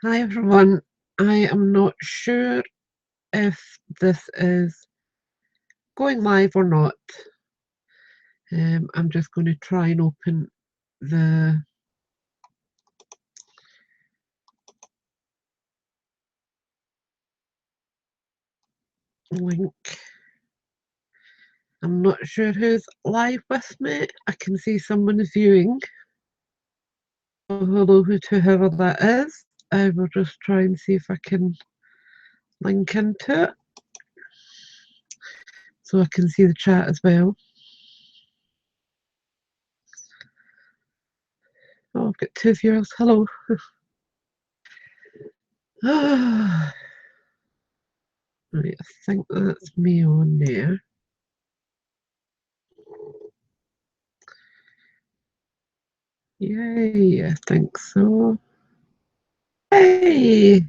Hi everyone, I am not sure if this is going live or not. I'm just going to try and open the link. I'm not sure who's live with me. I can see someone viewing. Hello to whoever that is. I will just try and see if I can link into it so I can see the chat as well. Oh, I've got 2 viewers. Hello. Right, I think that's me on there. Yay, I think so. Hey,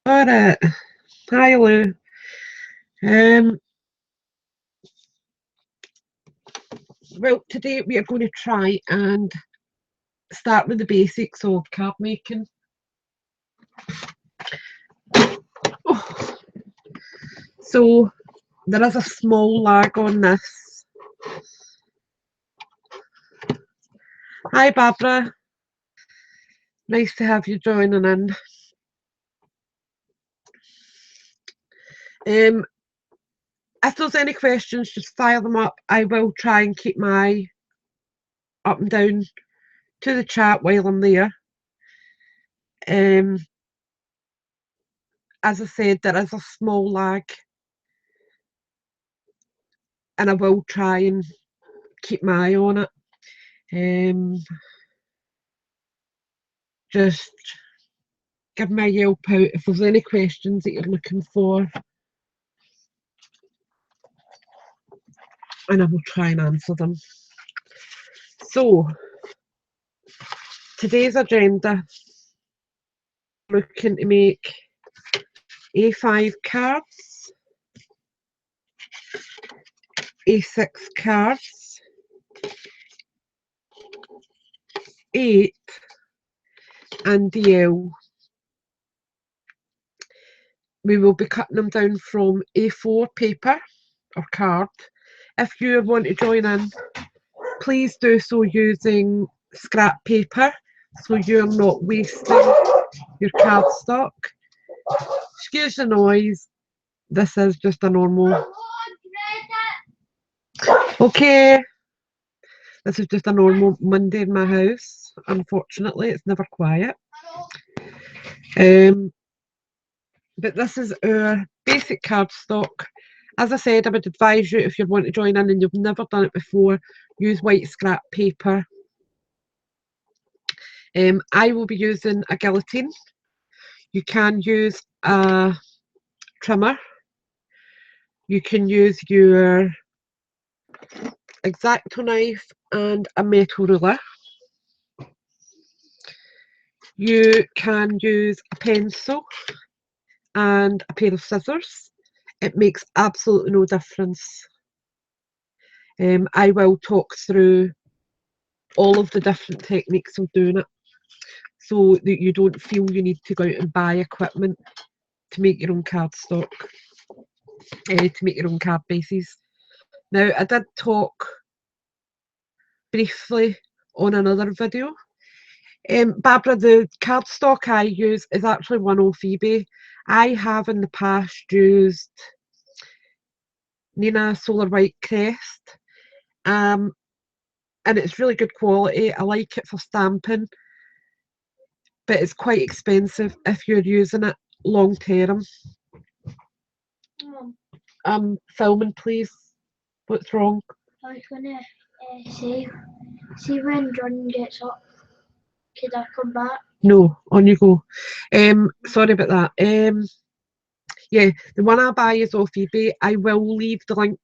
got it. Hi, Lou. Well, today we are going to try and start with the basics of card making. Oh. So there is a small lag on this. Hi, Barbara. Nice to have you joining in. If there's any questions, just fire them up. I will try and keep my eye up and down to the chat while I'm there. As I said, there is a small lag, and I will try and keep my eye on it. Just give me a yelp out if there's any questions that you're looking for, and I will try and answer them. So, today's agenda, looking to make A5 cards, A6 cards, 8 and DL. We will be cutting them down from A4 paper or card. If you want to join in, please do so using scrap paper so you're not wasting your cardstock. Excuse the noise, this is just a normal. Okay, this is just a normal Monday in my house. Unfortunately, it's never quiet. But this is our basic cardstock. As I said, I would advise you, if you want to join in and you've never done it before, use white scrap paper. I will be using a guillotine. You can use a trimmer. You can use your X-Acto knife and a metal ruler. You can use a pencil and a pair of scissors. It makes absolutely no difference. I will talk through all of the different techniques of doing it so that you don't feel you need to go out and buy equipment to make your own cardstock, to make your own card bases. Now, I did talk briefly on another video. Barbara, the cardstock I use is actually one off eBay. I have in the past used Nina Solar White Crest, and it's really good quality. I like it for stamping, but it's quite expensive if you're using it long term. Filming, please. What's wrong? I was gonna see when John gets up. Could I come back? No, on you go. Sorry about that. Yeah, the one I buy is off eBay. I will leave the link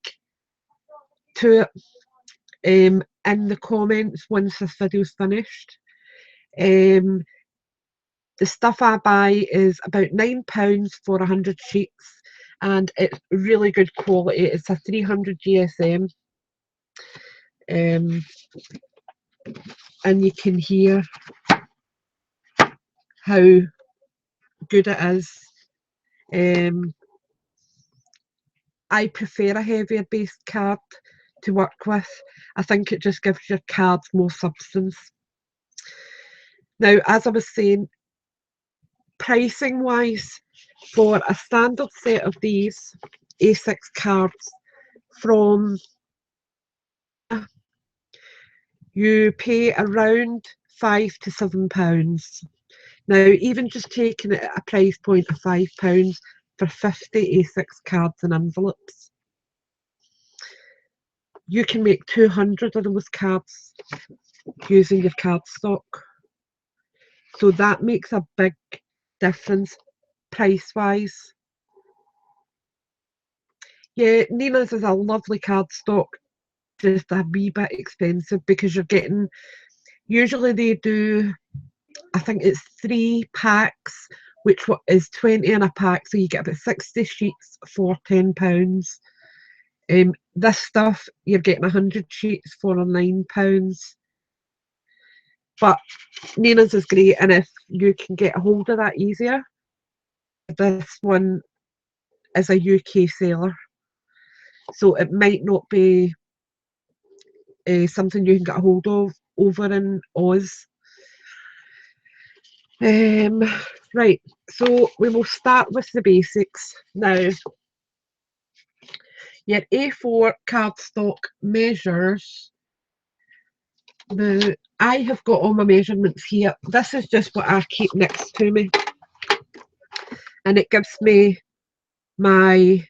to it in the comments once this video's finished. The stuff I buy is about £9 for 100 sheets, and it's really good quality. It's a 300 GSM. and you can hear how good it is. I prefer a heavier based card to work with. I think it just gives your cards more substance. Now, as I was saying, pricing wise, for a standard set of these A6 cards from, you pay around £5 to £7. Now, even just taking it at a price point of £5 for 50 A6 cards and envelopes, you can make 200 of those cards using your cardstock. So that makes a big difference price-wise. Yeah, Nina's is a lovely cardstock, just a wee bit expensive because you're getting, usually they do, I think it's 3 packs, which is 20 in a pack, so you get about 60 sheets for £10. This stuff, you're getting 100 sheets for £9. But Nina's is great, and if you can get a hold of that easier, this one is a UK seller, so it might not be something you can get a hold of over in Oz. Right, so we will start with the basics now. Your A4 cardstock measures. Now, I have got all my measurements here. This is just what I keep next to me, and it gives me my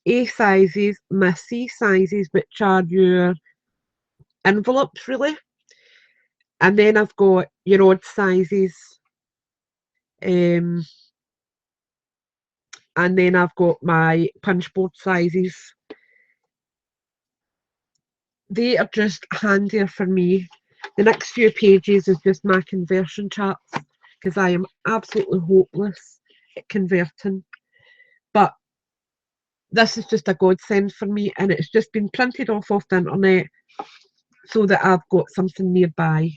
A sizes, my C sizes, which are your envelopes really, and then I've got your odd sizes, and then I've got my punch board sizes. They are just handier for me. The next few pages is just my conversion charts because I am absolutely hopeless at converting. But this is just a godsend for me, and it's just been printed off the internet so that I've got something nearby.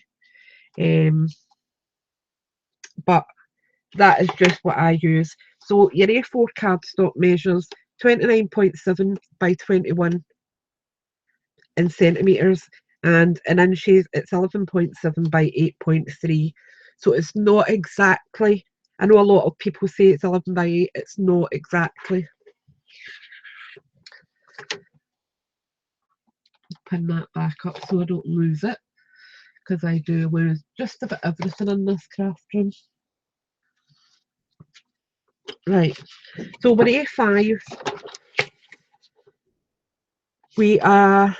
But that is just what I use. So your A4 cardstock measures 29.7 by 21 in centimetres, and in inches it's 11.7 by 8.3. So it's not exactly, I know a lot of people say it's 11 by 8, it's not exactly. Pin that back up so I don't lose it, because I do lose just about everything in this craft room. Right, so with A5 we are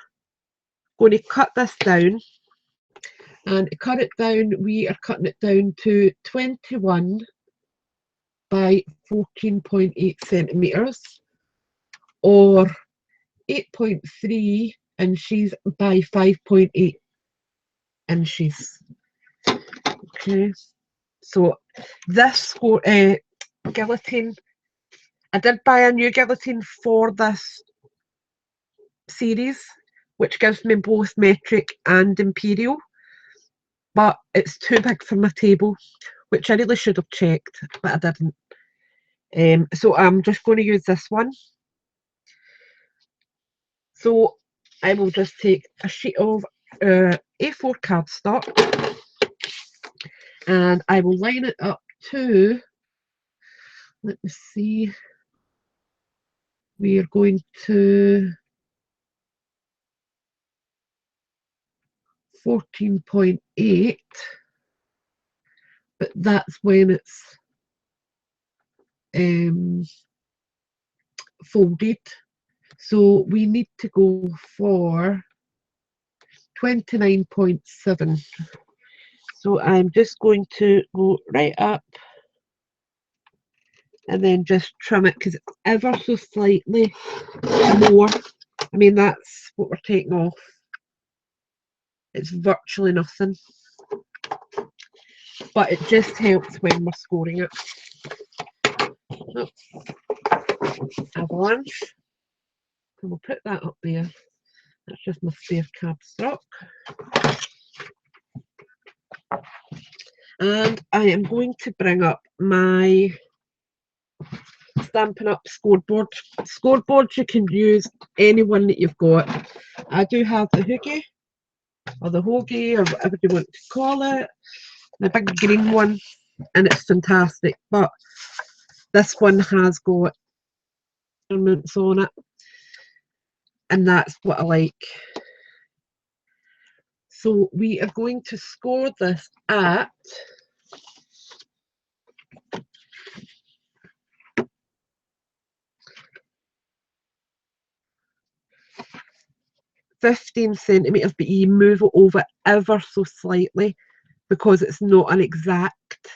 going to cut this down, and to cut it down we are cutting it down to 21 by 14.8 centimetres, or 8.3 inches by 5.8 inches. Okay, so this guillotine, I did buy a new guillotine for this series, which gives me both metric and imperial, but it's too big for my table, which I really should have checked, but I didn't. So I'm just going to use this one. So I will just take a sheet of A4 cardstock, and I will line it up to, let me see, we are going to 14.8, but that's when it's folded. So we need to go for 29.7. So I'm just going to go right up and then just trim it, because it's ever so slightly more. I mean, that's what we're taking off. It's virtually nothing, but it just helps when we're scoring it. Oh, avalanche. And we'll put that up there. That's just my spare cardstock. And I am going to bring up my Stampin' Up scoreboard. Scoreboards, you can use any one that you've got. I do have the Hoogie, or the Hoagie, or whatever you want to call it. The big green one, and it's fantastic. But this one has got ornaments on it, and that's what I like. So we are going to score this at 15 centimetres, but you move it over ever so slightly because it's not an exact.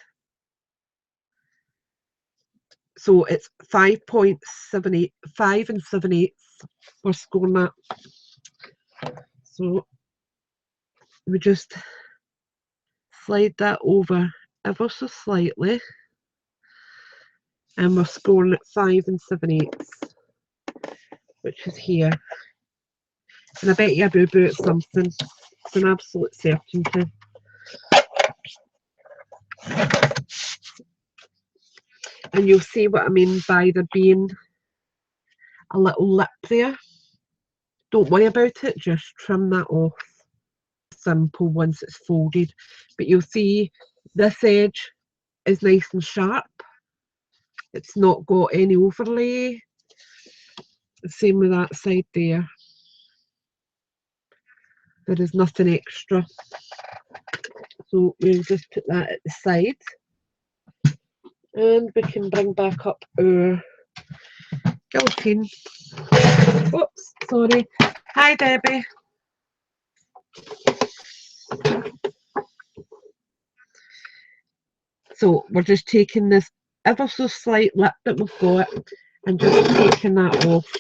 So it's 5.78, 5 7/8 we're scoring that. So we just slide that over ever so slightly, and we're scoring at 5 7/8, which is here. And I bet you Boo Boo it's something. It's an absolute certainty. And you'll see what I mean by there being a little lip there. Don't worry about it, just trim that off. Simple once it's folded. But you'll see this edge is nice and sharp. It's not got any overlay. Same with that side there. There is nothing extra. So we'll just put that at the side. And we can bring back up our guillotine. Oops, sorry. Hi, Debbie. So we're just taking this ever so slight lip that we've got and just taking that off.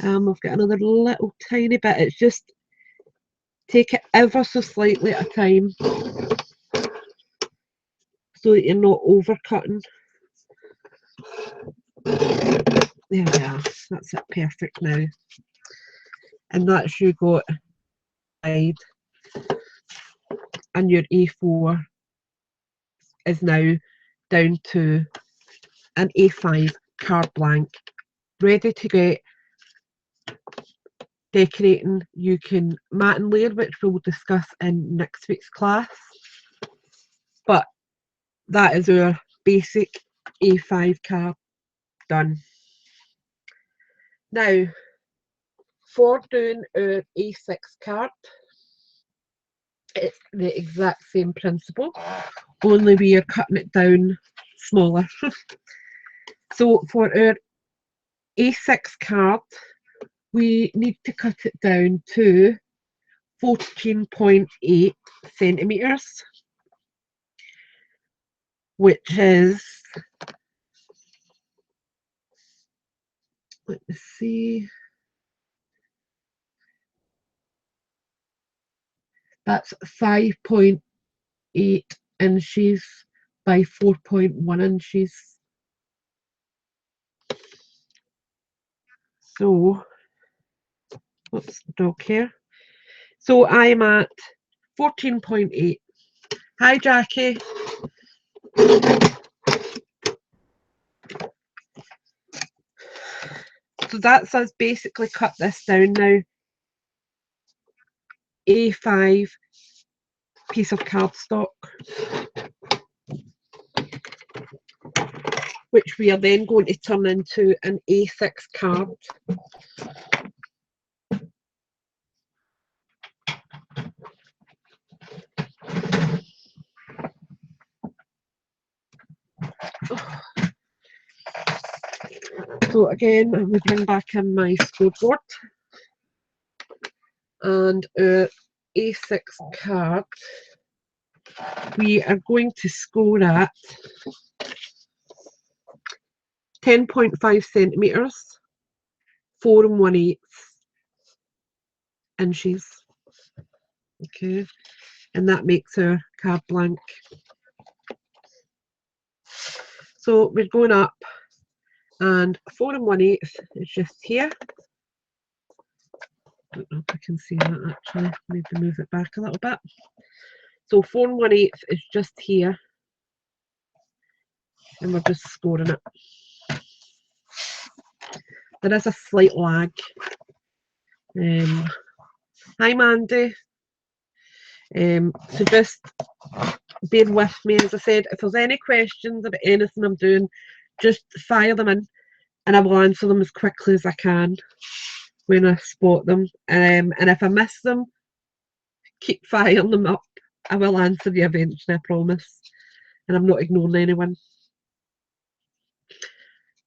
We've got another little tiny bit. It's just take it ever so slightly at a time so that you're not overcutting. There we are. That's it, perfect now. And that's you got side, and your A4 is now down to an A5 card blank, ready to get decorating. You can mat and layer, which we'll discuss in next week's class, but that is our basic A5 card done. Now, for doing our A6 card, it's the exact same principle, only we are cutting it down smaller. So for our A6 card, we need to cut it down to 14.8 centimetres, which is, let me see, that's 5.8 inches by 4.1 inches. So, what's the dog here? So I'm at 14.8. Hi, Jackie. So that's us basically cut this down now. A5 piece of cardstock, which we are then going to turn into an A6 card. So again, we bring back in my scoreboard, and our A6 card, we are going to score at 10.5 centimetres, 4 1/8 inches. Okay, and that makes our card blank. So we're going up, and 4 1/8 is just here. Don't know if I can see that actually. Maybe move it back a little bit. So 4 1/8 is just here, and we're just scoring it. There is a slight lag. Hi Mandy. So just bear with me, as I said. If there's any questions about anything I'm doing, just fire them in, and I will answer them as quickly as I can when I spot them. And if I miss them, keep firing them up. I will answer you eventually, I promise. And I'm not ignoring anyone.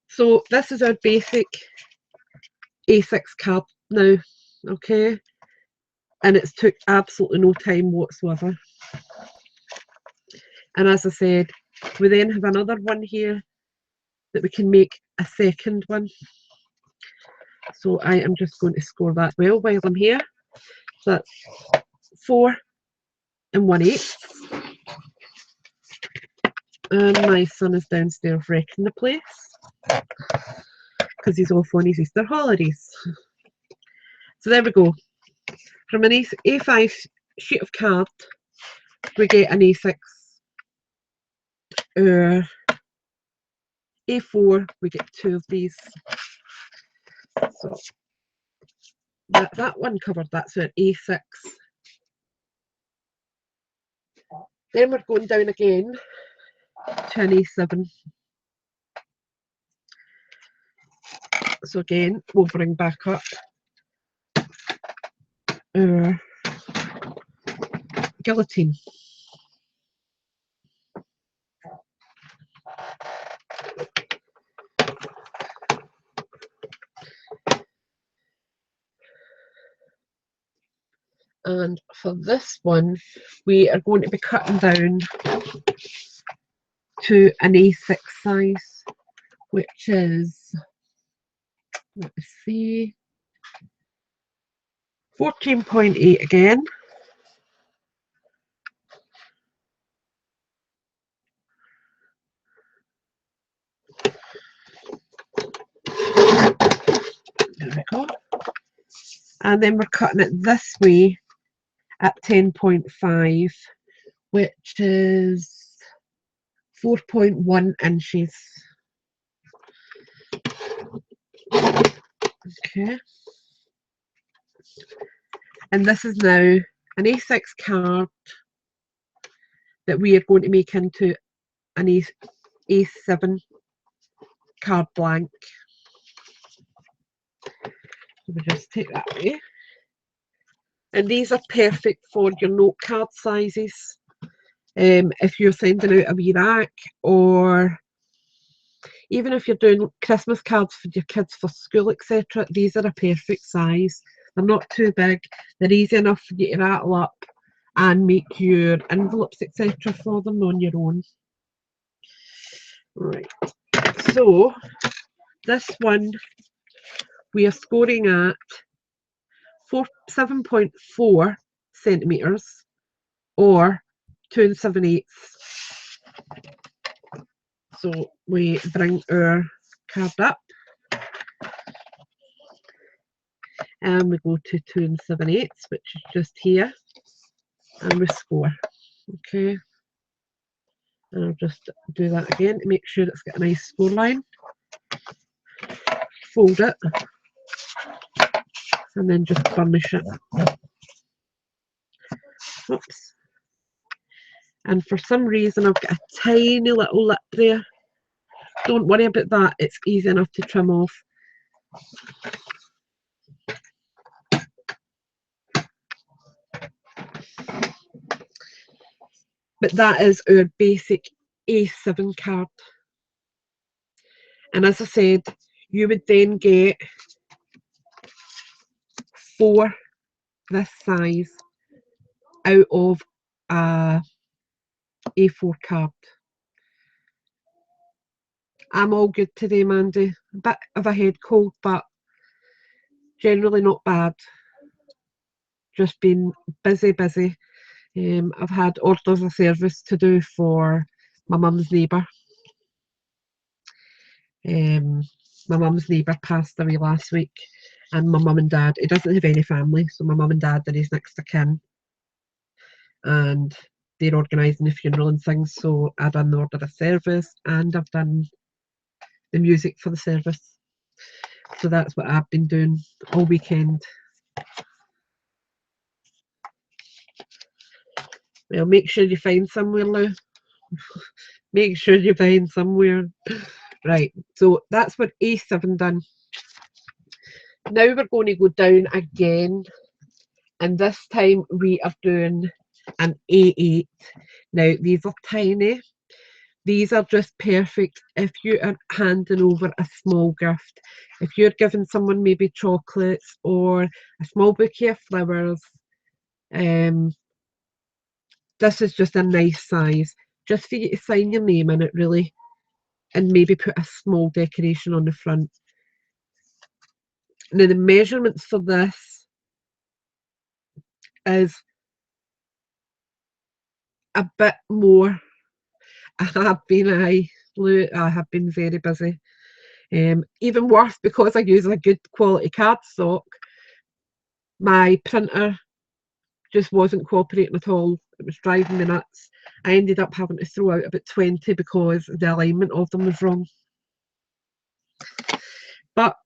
So this is our basic A6 card now, okay? And it's took absolutely no time whatsoever. And as I said, we then have another one here that we can make a second one. So I am just going to score that well while I'm here. So that's 4 1/8. And my son is downstairs wrecking the place because he's off on his Easter holidays. So there we go. From an A5 sheet of card, we get an A6. A4, we get 2 of these. So that one covered, that's our A6. Then we're going down again to an A7. So again, we'll bring back up our guillotine. And for this one, we are going to be cutting down to an A6 size, which is, let's see, 14.8 again. There we go. And then we're cutting it this way at 10.5, which is 4.1 inches. Okay. And this is now an A6 card that we are going to make into an A7 card blank. So we just take that away. And these are perfect for your note card sizes. If you're sending out a wee rack, or even if you're doing Christmas cards for your kids for school, etc., these are a perfect size. They're not too big. They're easy enough for you to rattle up and make your envelopes, etc., for them on your own. Right. So this one we are scoring at 7.4 centimetres, or 2 7/8. So we bring our card up and we go to 2 7/8, which is just here, and we score. Okay, and I'll just do that again to make sure it's got a nice score line. Fold it and then just burnish it. Oops. And for some reason I've got a tiny little lip there. Don't worry about that, it's easy enough to trim off. But that is our basic A7 card. And as I said, you would then get 4 this size out of a A4 card. I'm all good today, Mandy. A bit of a head cold, but generally not bad. Just been busy. I've had orders of service to do for my mum's neighbour. My mum's neighbour passed away last week, and my mum and dad. He doesn't have any family, so my mum and dad are his next of kin, and they're organising the funeral and things. So I done the order of service, and I've done the music for the service. So that's what I've been doing all weekend. Well, make sure you find somewhere, Lou. Make sure you find somewhere. Right, so that's what A7 done. Now we're going to go down again, and this time we are doing an A8. Now these are tiny. These are just perfect if you are handing over a small gift. If you're giving someone maybe chocolates or a small bouquet of flowers, this is just a nice size, just for you to sign your name in it, really, and maybe put a small decoration on the front. Now the measurements for this is a bit more. I have been very busy. Even worse, because I use a good quality cardstock, my printer just wasn't cooperating at all. It was driving me nuts. I ended up having to throw out about 20 because the alignment of them was wrong. But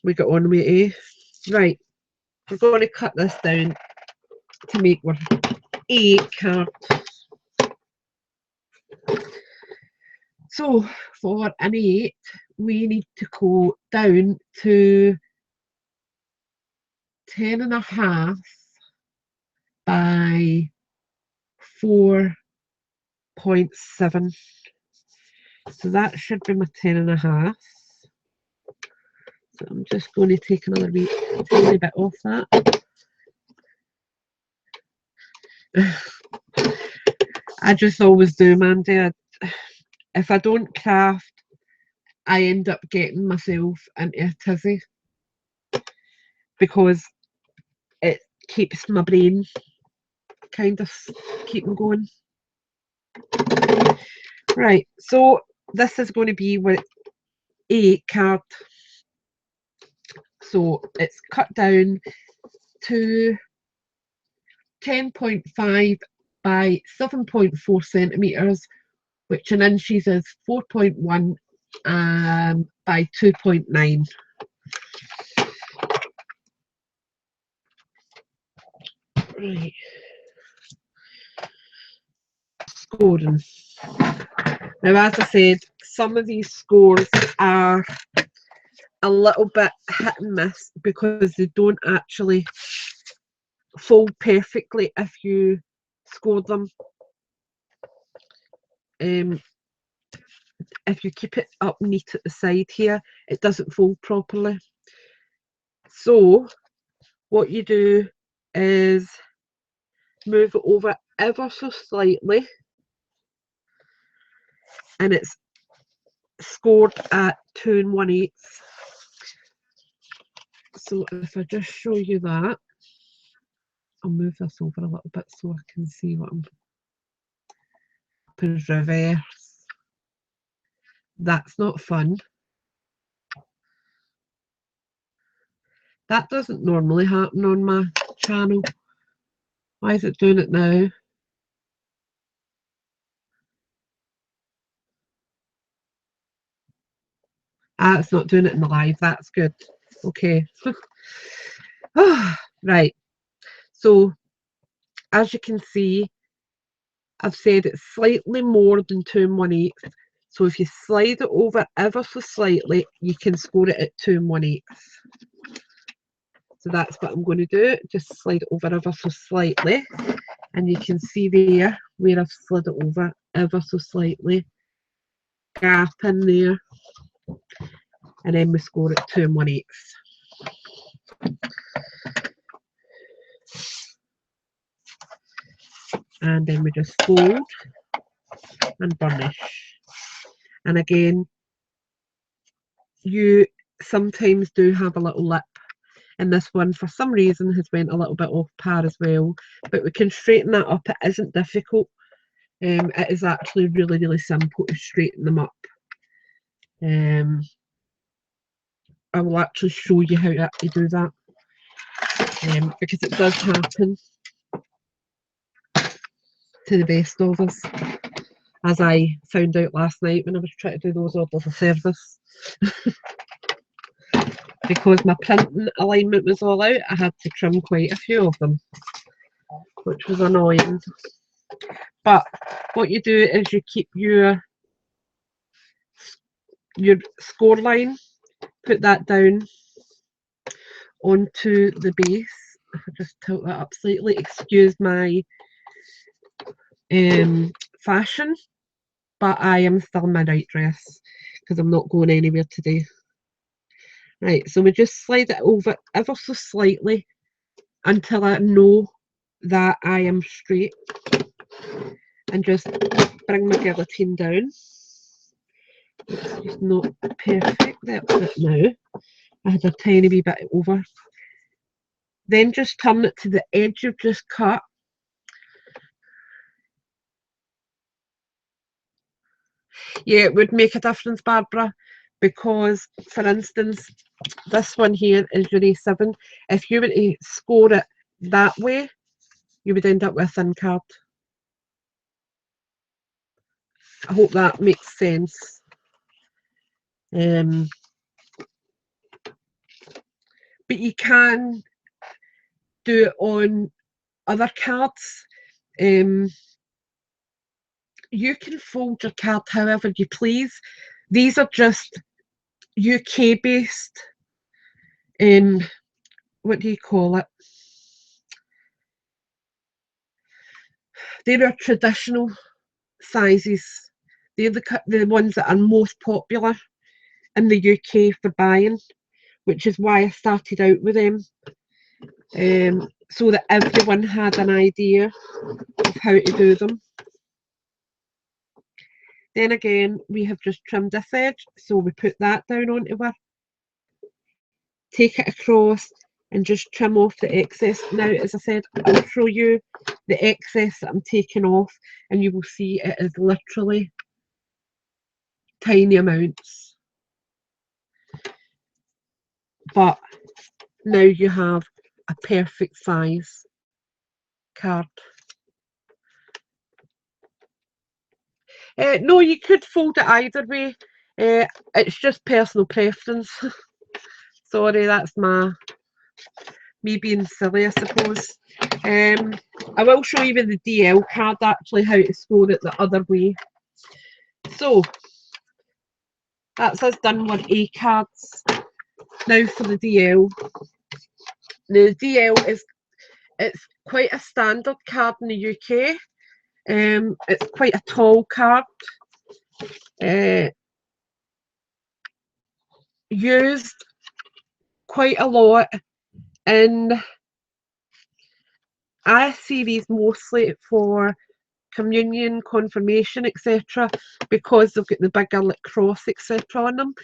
we got on with it. Right, we're going to cut this down to make our A8 card. So for an A8, we need to go down to 10.5 by 4.7. So that should be my 10.5. So I'm just going to take another wee tiny bit off that. I just always do, Mandy. If I don't craft, I end up getting myself into a tizzy because it keeps my brain kind of keeping going. Right, so this is going to be with A8 card. So it's cut down to 10.5 by 7.4 centimetres, which in inches is 4.1 by 2.9. Right. Scoring. Now, as I said, some of these scores are a little bit hit and miss because they don't actually fold perfectly if you score them. If you keep it up neat at the side here, it doesn't fold properly. So what you do is move it over ever so slightly, and it's scored at 2 1/8. So if I just show you that, I'll move this over a little bit so I can see what I'm in reverse. That's not fun. That doesn't normally happen on my channel. Why is it doing it now? Ah, it's not doing it in the live. That's good. Okay. Right. So, as you can see, I've said it's slightly more than 2 1/8. So if you slide it over ever so slightly, you can score it at 2 1/8. So that's what I'm going to do. Just slide it over ever so slightly. And you can see there where I've slid it over ever so slightly. Gap in there. And then we score at 2 1/8. And then we just fold and burnish. And again, you sometimes do have a little lip, and this one for some reason has went a little bit off par as well, but we can straighten that up. It isn't difficult. It is actually really simple to straighten them up. I will actually show you how to actually do that, because it does happen to the best of us, as I found out last night when I was trying to do those orders of service. Because my printing alignment was all out, I had to trim quite a few of them, which was annoying. But what you do is you keep your score line, put that down onto the base. I'll just tilt that up slightly. Excuse my fashion, but I am still in my night dress because I'm not going anywhere today. Right, so we just slide it over ever so slightly until I know that I am straight, and just bring my guillotine down. It's just not perfect, that's it now. I had a tiny wee bit over. Then just turn it to the edge you've just cut. Yeah, it would make a difference, Barbara, because, for instance, this one here is your A7. If you were to score it that way, you would end up with a thin card. I hope that makes sense. But you can do it on other cards. You can fold your card however you please. These are just UK based, what do you call it? They are traditional sizes. They're the ones that are most popular in the UK for buying, which is why I started out with them, so that everyone had an idea of how to do them. Then again, we have just trimmed this edge, so we put that down onto her, take it across and just trim off the excess. Now, as I said, I'll show you the excess that I'm taking off, and you will see it is literally tiny amounts. But now you have a perfect size card. No, you could fold it either way. It's just personal preference. Sorry, that's me being silly, I suppose. I will show you with the DL card actually how to score it the other way. So that's us done with A cards. Now for the DL. The DL it's quite a standard card in the UK. It's quite a tall card. Used quite a lot, and I see these mostly for communion, confirmation, etc., because they've got the bigger like cross, etc. on them.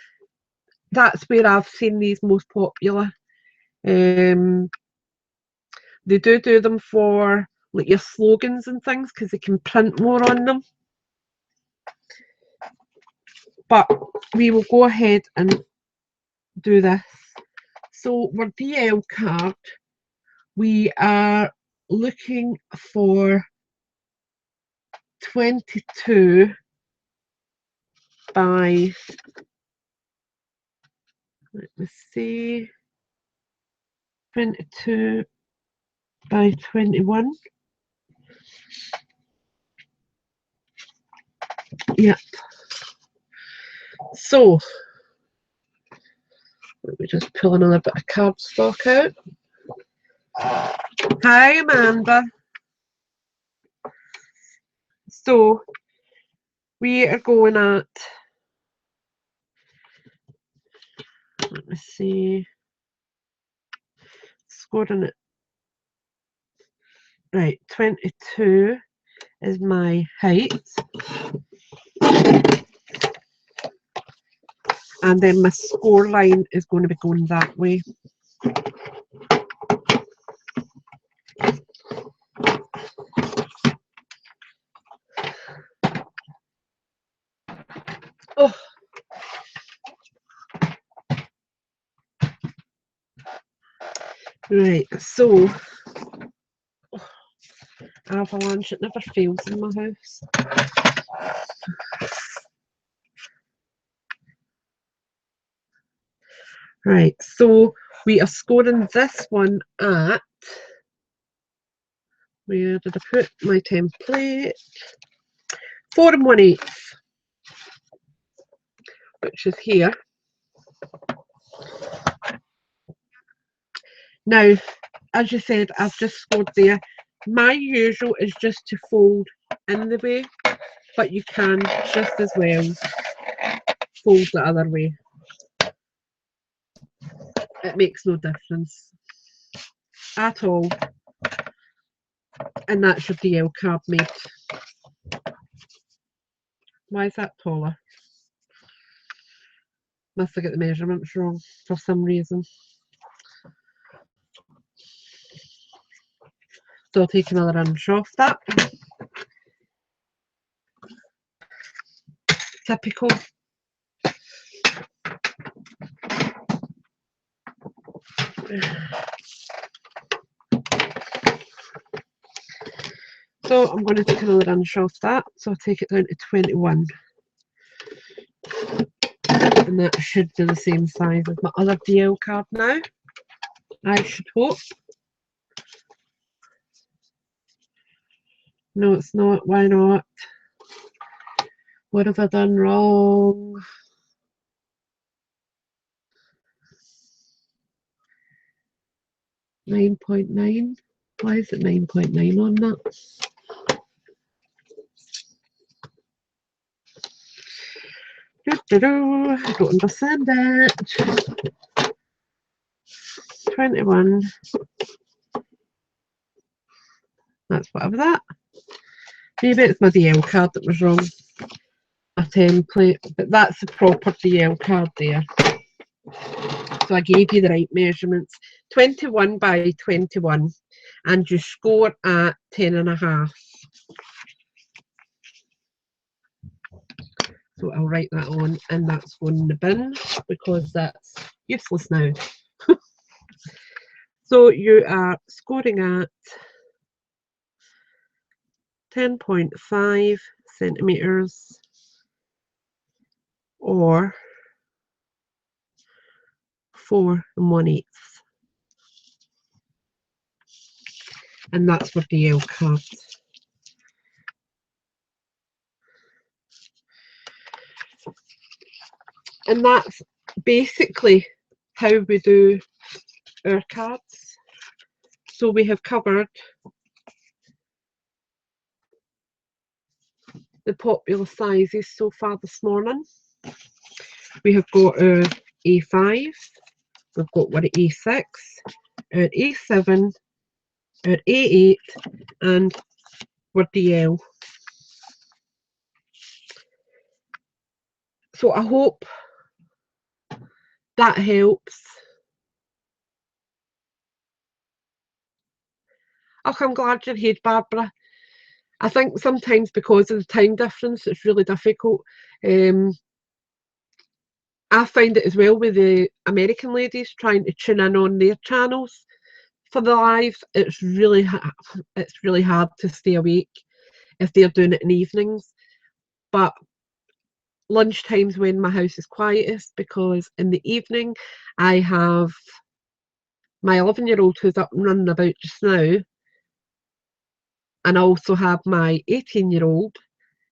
That's where I've seen these most popular. They do them for like your slogans and things because they can print more on them. But we will go ahead and do this. So our DL card, we are looking for 22 by, let me see, 22 by 21. Yep. So let me just pull another bit of cardstock out. Hi, Amanda. So we are going at, let me see, scoring it. Right, 22 is my height. And then my score line is going to be going that way. Oh. Right, so avalanche, it never fails in my house. Right, so we are scoring this one at, where did I put my template? 4 1/8, which is here. Now, as you said, I've just scored there. My usual is just to fold in the way, but you can just as well fold the other way. It makes no difference at all. And that's your DL card made. Why is that taller? Must have got the measurements wrong for some reason. So I'll take another inch off that. Typical. So I'm going to take another inch off that. So I'll take it down to 21. And that should be the same size as my other DL card now. I should hope. No, it's not. Why not? What have I done wrong? $9.9. Why is it 9.9 on that? I don't understand it. 21. That's whatever that. Maybe it's my DL card that was wrong. A template, but that's the proper DL card there. So I gave you the right measurements. 21 by 21, and you score at 10.5. So I'll write that on, and that's going in the bin because that's useless now. So you are scoring at 10.5 centimeters or 4 1/8. And that's for DL cards. And that's basically how we do our cards. So we have covered the popular sizes so far this morning. We have got our A5, we've got our A6, our A7, our A8, and our DL. So I hope that helps. Oh, I'm glad you're here, Barbara. I think sometimes because of the time difference, it's really difficult. I find it as well with the American ladies trying to tune in on their channels for the lives. It's really hard to stay awake if they're doing it in evenings. But lunchtime's when my house is quietest, because in the evening I have my 11-year-old who's up and running about just now, and I also have my 18-year-old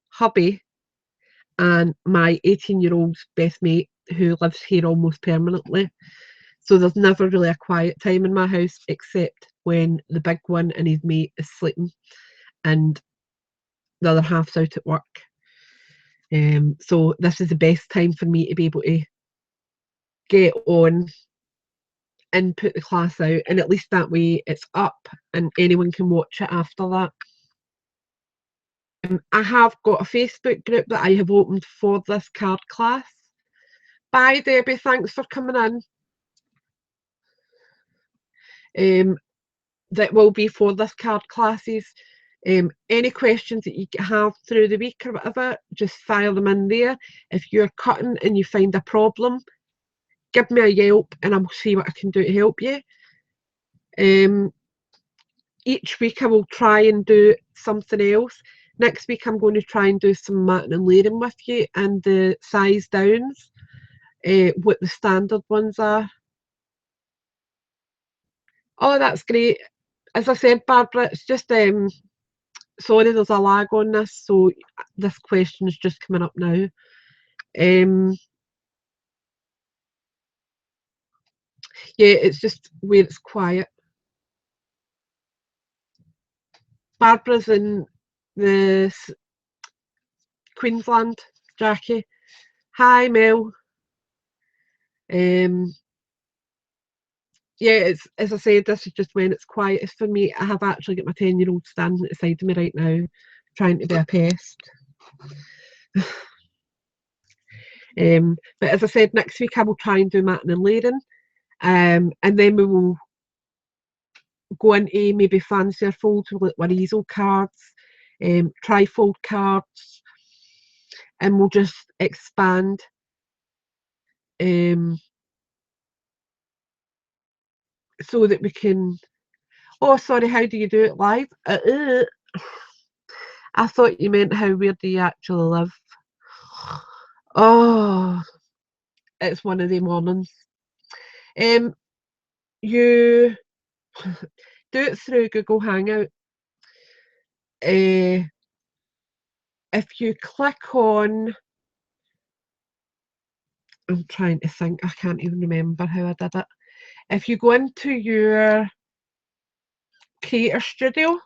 hubby and my 18-year-old's best mate who lives here almost permanently. So there's never really a quiet time in my house except when the big one and his mate is sleeping and the other half's out at work. So this is the best time for me to be able to get on and put the class out, and at least that way it's up and anyone can watch it after that. I have got a Facebook group that I have opened for this card class. Bye Debbie, thanks for coming in. That will be for this card classes. Any questions that you have through the week or whatever, just file them in there. If you're cutting and you find a problem, give me a yelp and I'll see what I can do to help you. Each week I will try and do something else. Next week I'm going to try and do some matting and layering with you and the size downs, what the standard ones are. Oh, that's great. As I said, Barbara, it's just sorry, there's a lag on this, so this question is just coming up now. Yeah, it's just where it's quiet. Barbara's in the Queensland, Jackie. Hi, Mel. Yeah, it's as I said, this is just when it's quietest for me. I have actually got my 10-year-old standing at the side of me right now, trying to be a pest. But as I said, next week I will try and do matting and layering, and then we will go into maybe fancier folds with like easel cards, trifold cards, and we'll just expand. So that we can. Oh, sorry. How do you do it live? I thought you meant where do you actually live? Oh, it's one of the mornings. You do it through Google Hangout. If you click on, I'm trying to think. I can't even remember how I did it. If you go into your Creator Studio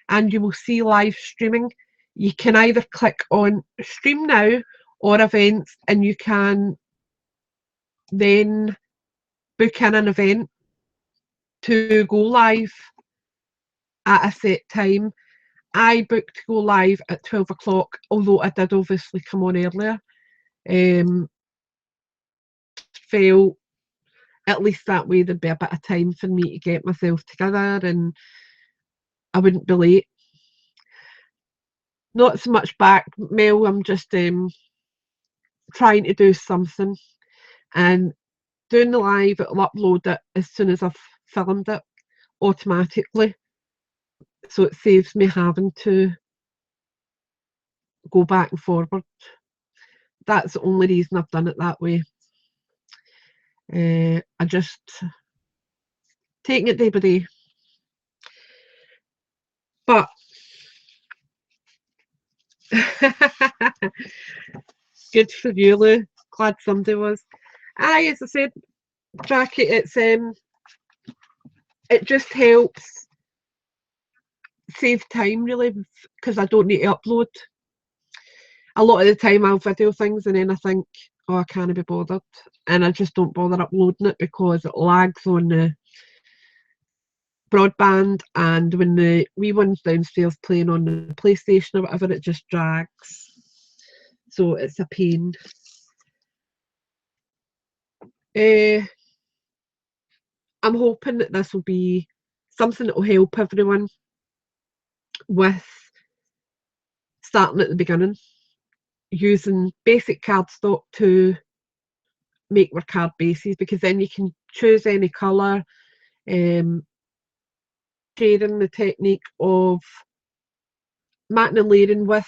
and you will see live streaming, you can either click on Stream Now or Events, and you can then book in an event to go live at a set time. I booked to go live at 12 o'clock, although I did obviously come on earlier. Felt at least that way there'd be a bit of time for me to get myself together and I wouldn't be late. Not so much back, Mel, I'm just trying to do something, and doing the live, it'll upload it as soon as I've filmed it automatically, so it saves me having to go back and forward. That's the only reason I've done it that way. I just taking it day by day. But good for you, Lou. Glad somebody was. Aye, as I said, Jackie, it's it just helps save time really, because I don't need to upload. A lot of the time I'll video things and then I think, oh, I can't be bothered, and I just don't bother uploading it because it lags on the broadband, and when the wee one's downstairs playing on the PlayStation or whatever, it just drags. So it's a pain. I'm hoping that this will be something that will help everyone with starting at the beginning, using basic cardstock to make your card bases, because then you can choose any colour, sharing the technique of matting and layering with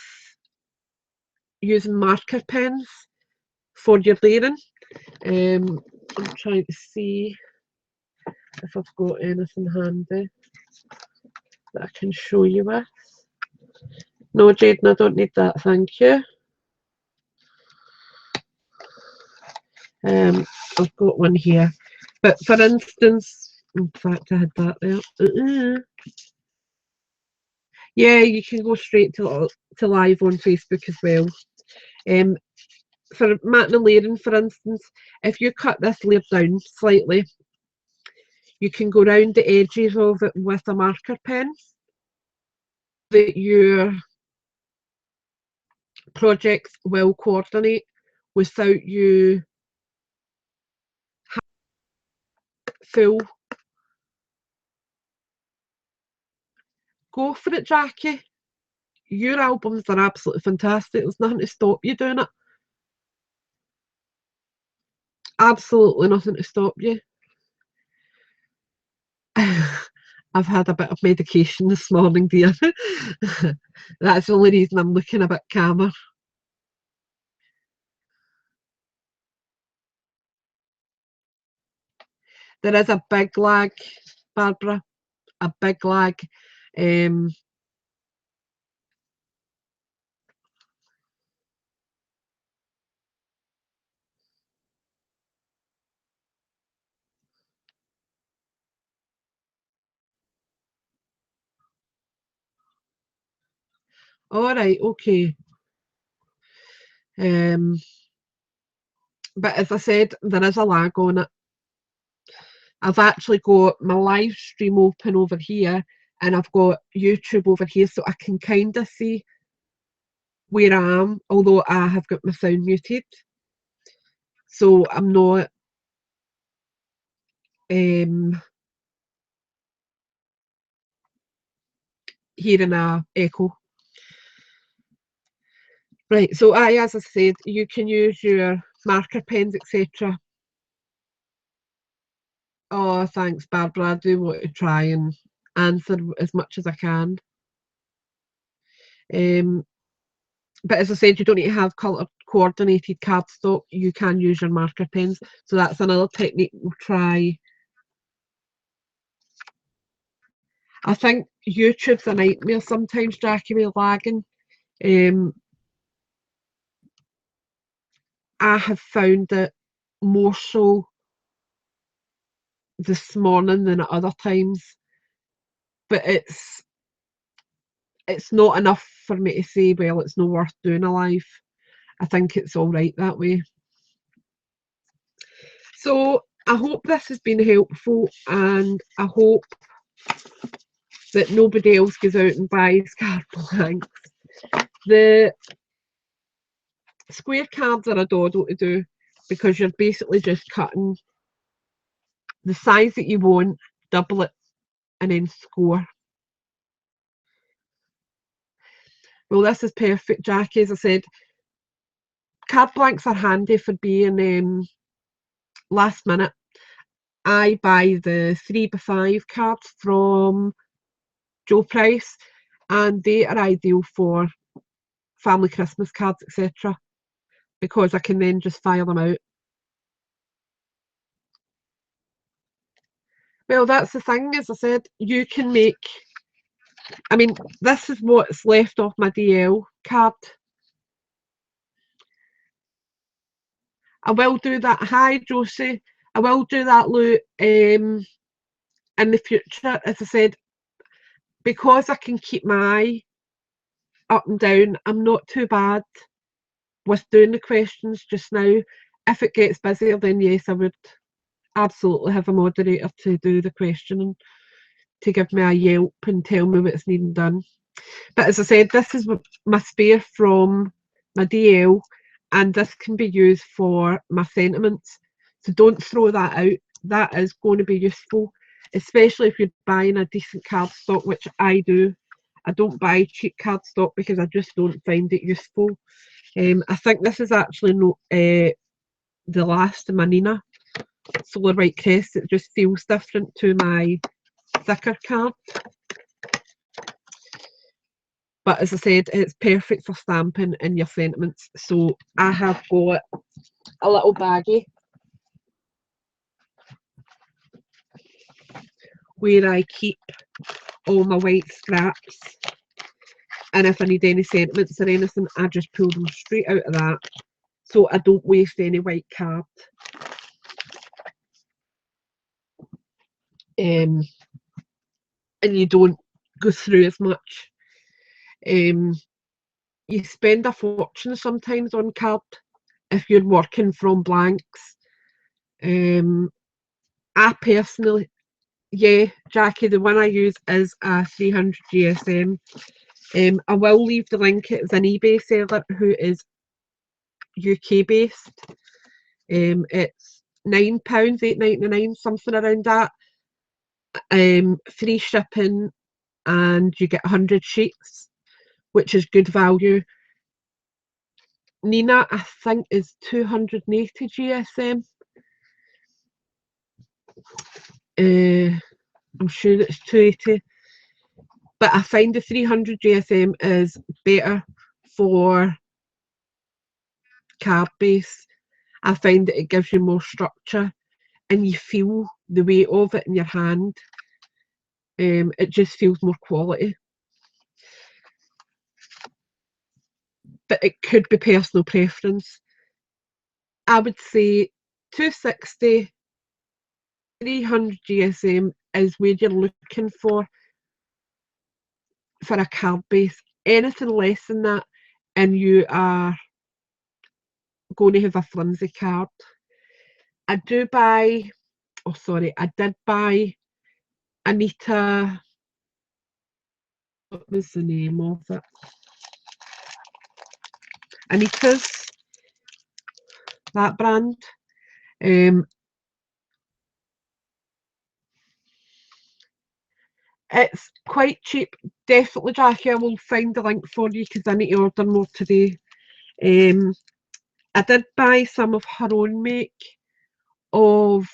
using marker pens for your layering. I'm trying to see if I've got anything handy that I can show you with. No, Jaden, I don't need that, thank you. I've got one here, but for instance, in fact I had that there. Yeah, you can go straight to live on Facebook as well. For matting and layering, for instance, if you cut this layer down slightly, you can go round the edges of it with a marker pen, that your projects will coordinate without you full. Go for it, Jackie. Your albums are absolutely fantastic. There's nothing to stop you doing it. Absolutely nothing to stop you. I've had a bit of medication this morning, dear. That's the only reason I'm looking a bit calmer. There is a big lag, Barbara, a big lag. All right, okay. But as I said, there is a lag on it. I've actually got my live stream open over here and I've got YouTube over here so I can kind of see where I am, although I have got my sound muted. So I'm not hearing a echo. Right, so as I said, you can use your marker pens, etc. Oh, thanks, Barbara. I do want to try and answer as much as I can. But as I said, you don't need to have colour coordinated cardstock. You can use your marker pens. So that's another technique we'll try. I think YouTube's a nightmare sometimes, Jackie, with lagging. I have found it more so this morning than at other times. But it's not enough for me to say, well, it's not worth doing a live. I think it's all right that way. So I hope this has been helpful and I hope that nobody else goes out and buys card blanks. The square cards are a doddle to do because you're basically just cutting the size that you want, double it, and then score. Well, this is perfect, Jackie. As I said, card blanks are handy for being last minute. I buy the 3x5 cards from Joe Price, and they are ideal for family Christmas cards, etc. because I can then just file them out. Well, that's the thing, as I said, you can make, I mean, this is what's left off my DL card. I will do that. Hi, Josie. I will do that, Lou, in the future. As I said, because I can keep my eye up and down, I'm not too bad with doing the questions just now. If it gets busier, then yes, I would absolutely have a moderator to do the questioning, to give me a yelp and tell me what's needing done. But as I said, this is my spare from my DL, and this can be used for my sentiments. So don't throw that out. That is going to be useful, especially if you're buying a decent cardstock, which I do. I don't buy cheap cardstock because I just don't find it useful. I think this is actually the last of my Nina Solar White Crest. It just feels different to my thicker card. But as I said, it's perfect for stamping in your sentiments. So I have got a little baggie where I keep all my white scraps. And if I need any sentiments or anything, I just pull them straight out of that. So I don't waste any white card. And you don't go through as much. You spend a fortune sometimes on card if you're working from blanks. I personally, yeah, Jackie, the one I use is a 300 GSM. I will leave the link. It's an eBay seller who is UK based. It's £9, £8.99, something around that. Free shipping, and you get 100 sheets, which is good value. Nina, I think, is 280 GSM. I'm sure it's 280. But I find the 300 GSM is better for card base. I find that it gives you more structure and you feel the weight of it in your hand. It just feels more quality. But it could be personal preference. I would say 260, 300 GSM is where you're looking for a card base. Anything less than that, and you are going to have a flimsy card. I did buy Anita. What was the name of it? Anita's, that brand. It's quite cheap. Definitely, Jackie, I will find the link for you because I need to order more today. I did buy some of her own make of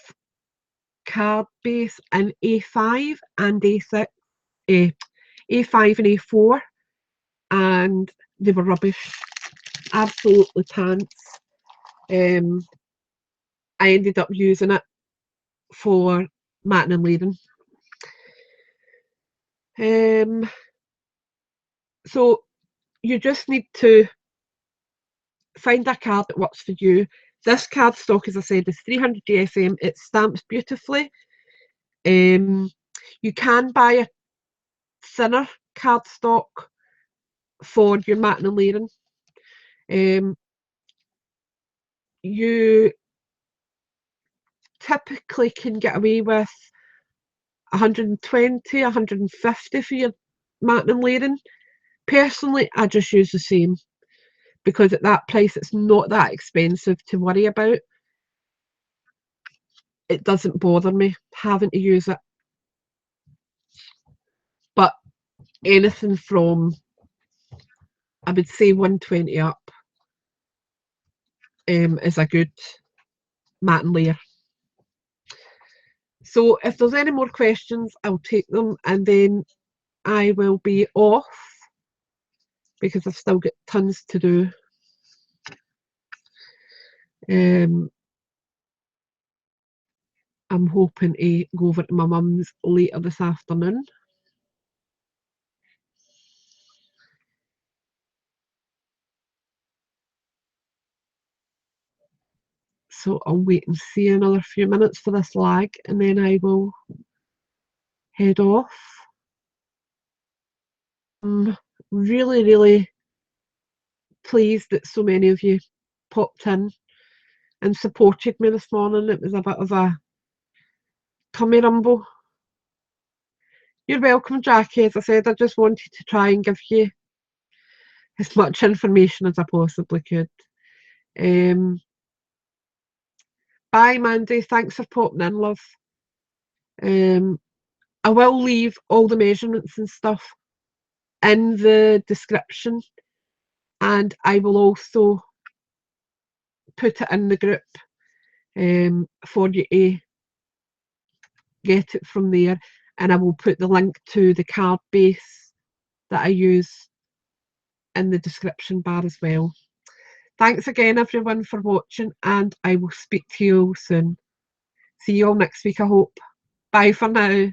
card base in A5 and A6, A5 and A4, and they were rubbish. Absolutely pants. I ended up using it for matting and layering. So you just need to find a card that works for you. This card stock, as I said, is 300 GSM. It stamps beautifully. You can buy a thinner cardstock for your matting and layering. You typically can get away with 120, 150 for your matting and layering. Personally, I just use the same because at that price it's not that expensive to worry about. It doesn't bother me having to use it. But anything from, I would say, 120 up is a good mat and layer. So if there's any more questions, I'll take them and then I will be off because I've still got tons to do. I'm hoping to go over to my mum's later this afternoon. So I'll wait and see another few minutes for this lag and then I will head off. I'm really, really pleased that so many of you popped in and supported me this morning. It was a bit of a tummy rumble. You're welcome, Jackie. As I said, I just wanted to try and give you as much information as I possibly could. Bye, Mandy. Thanks for popping in, love. I will leave all the measurements and stuff in the description, and I will also put it in the group for you to get it from there, and I will put the link to the card base that I use in the description bar as well. Thanks again, everyone, for watching, and I will speak to you all soon. See you all next week, I hope. Bye for now.